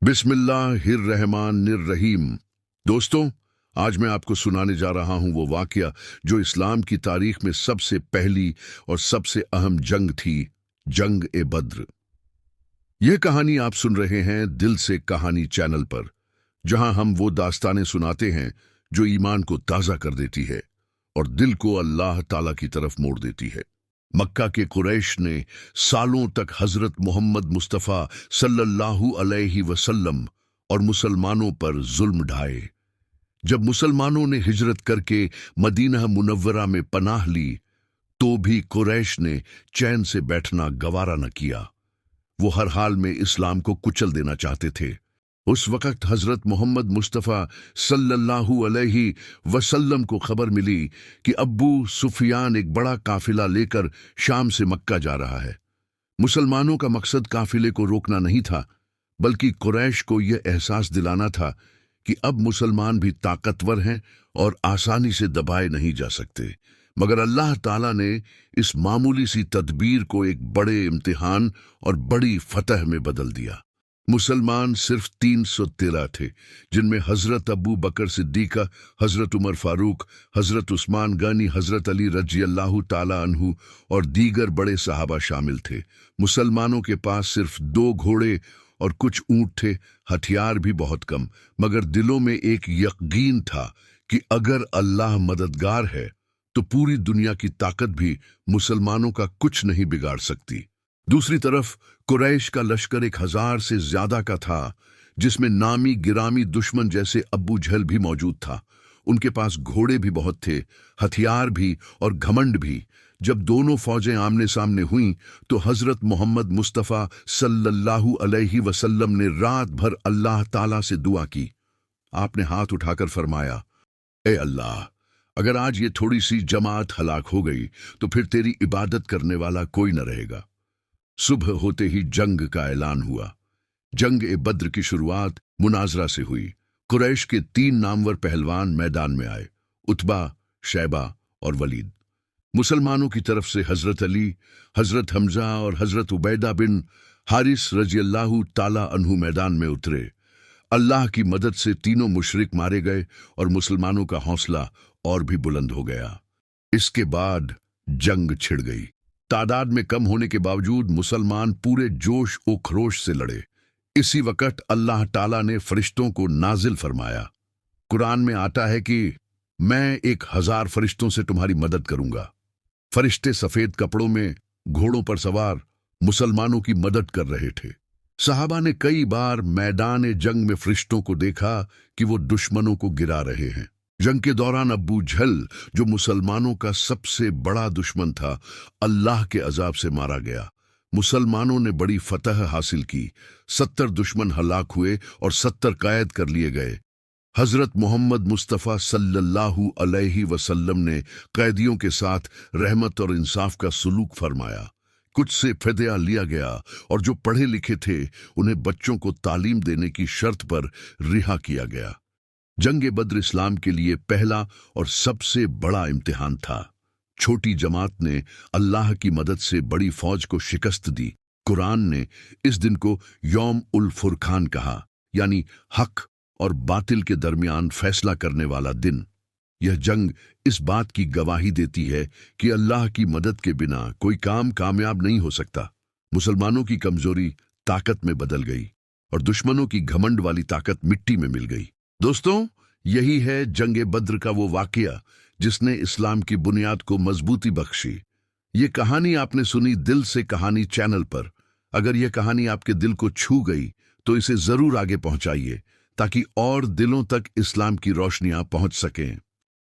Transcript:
बिस्मिल्लाहिर्रहमानिर्रहीम। दोस्तों, आज मैं आपको सुनाने जा रहा हूं वो वाकया जो इस्लाम की तारीख में सबसे पहली और सबसे अहम जंग थी, जंग-ए-बद्र। यह कहानी आप सुन रहे हैं दिल से कहानी चैनल पर, जहां हम वो दास्तानें सुनाते हैं जो ईमान को ताज़ा कर देती है और दिल को अल्लाह ताला की तरफ मोड़ देती है। मक्का के कुरैश ने सालों तक हजरत मोहम्मद मुस्तफ़ा सल्लल्लाहु अलैहि वसल्लम और मुसलमानों पर जुल्म ढाए। जब मुसलमानों ने हिजरत करके मदीना मुनव्वरा में पनाह ली, तो भी कुरैश ने चैन से बैठना गवारा न किया। वो हर हाल में इस्लाम को कुचल देना चाहते थे। उस वक़्त हजरत मोहम्मद मुस्तफ़ा सल्लल्लाहु अलैहि वसल्लम को खबर मिली कि अब्बू सुफियान एक बड़ा काफिला लेकर शाम से मक्का जा रहा है। मुसलमानों का मकसद काफिले को रोकना नहीं था, बल्कि कुरैश को यह एहसास दिलाना था कि अब मुसलमान भी ताकतवर हैं और आसानी से दबाए नहीं जा सकते। मगर अल्लाह ताला ने इस मामूली सी तदबीर को एक बड़े इम्तिहान और बड़ी फतह में बदल दिया। मुसलमान सिर्फ 313 थे, जिनमें हजरत अबू बकर सिद्दीका, हजरत उमर फारूक, हजरत उस्मान गनी, हजरत अली रजी अल्लाह ताला अन्हु और दीगर बड़े सहाबा शामिल थे। मुसलमानों के पास सिर्फ 2 घोड़े और कुछ ऊंट थे, हथियार भी बहुत कम, मगर दिलों में एक यकीन था कि अगर अल्लाह मददगार है तो पूरी दुनिया की ताकत भी मुसलमानों का कुछ नहीं बिगाड़ सकती। दूसरी तरफ कुरैश का लश्कर 1000 से ज्यादा का था, जिसमें नामी गिरामी दुश्मन जैसे अब्बू जहल भी मौजूद था। उनके पास घोड़े भी बहुत थे, हथियार भी और घमंड भी। जब दोनों फौजें आमने सामने हुईं, तो हजरत मोहम्मद मुस्तफ़ा सल्लल्लाहु अलैहि वसल्लम ने रात भर अल्लाह ताला से दुआ की। आपने हाथ उठाकर फरमाया, ए अल्लाह, अगर आज ये थोड़ी सी जमात हलाक हो गई तो फिर तेरी इबादत करने वाला कोई न रहेगा। सुबह होते ही जंग का ऐलान हुआ। जंग-ए-बद्र की शुरुआत मुनाजरा से हुई। कुरैश के 3 नामवर पहलवान मैदान में आए, उतबा, शैबा और वलीद। मुसलमानों की तरफ से हजरत अली, हजरत हमजा और हजरत उबैदा बिन हारिस रजी अल्लाह ताला अन्हु मैदान में उतरे। अल्लाह की मदद से तीनों मुशरिक मारे गए और मुसलमानों का हौसला और भी बुलंद हो गया। इसके बाद जंग छिड़ गई। तादाद में कम होने के बावजूद मुसलमान पूरे जोश और खरोश से लड़े। इसी वक्त अल्लाह ताला ने फरिश्तों को नाजिल फरमाया। कुरान में आता है कि मैं 1000 फरिश्तों से तुम्हारी मदद करूंगा। फरिश्ते सफेद कपड़ों में घोड़ों पर सवार मुसलमानों की मदद कर रहे थे। सहाबा ने कई बार मैदान जंग में फरिश्तों को देखा कि वो दुश्मनों को गिरा रहे हैं। जंग के दौरान अब्बू जहल, जो मुसलमानों का सबसे बड़ा दुश्मन था, अल्लाह के अजाब से मारा गया। मुसलमानों ने बड़ी फतह हासिल की। 70 दुश्मन हलाक हुए और 70 कैद कर लिए गए। हजरत मोहम्मद मुस्तफ़ा सल्लल्लाहु अलैहि वसल्लम ने कैदियों के साथ रहमत और इंसाफ का सुलूक फरमाया। कुछ से फिदया लिया गया और जो पढ़े लिखे थे उन्हें बच्चों को तालीम देने की शर्त पर रिहा किया गया। जंग-ए-बद्र इस्लाम के लिए पहला और सबसे बड़ा इम्तिहान था। छोटी जमात ने अल्लाह की मदद से बड़ी फौज को शिकस्त दी। कुरान ने इस दिन को यौम उल फुरकान कहा, यानी हक और बातिल के दरमियान फैसला करने वाला दिन। यह जंग इस बात की गवाही देती है कि अल्लाह की मदद के बिना कोई काम कामयाब नहीं हो सकता। मुसलमानों की कमजोरी ताकत में बदल गई और दुश्मनों की घमंड वाली ताकत मिट्टी में मिल गई। दोस्तों, यही है जंग-ए-बद्र का वो वाकया जिसने इस्लाम की बुनियाद को मजबूती बख्शी। ये कहानी आपने सुनी दिल से कहानी चैनल पर। अगर यह कहानी आपके दिल को छू गई तो इसे जरूर आगे पहुंचाइए, ताकि और दिलों तक इस्लाम की रोशनियां पहुंच सकें।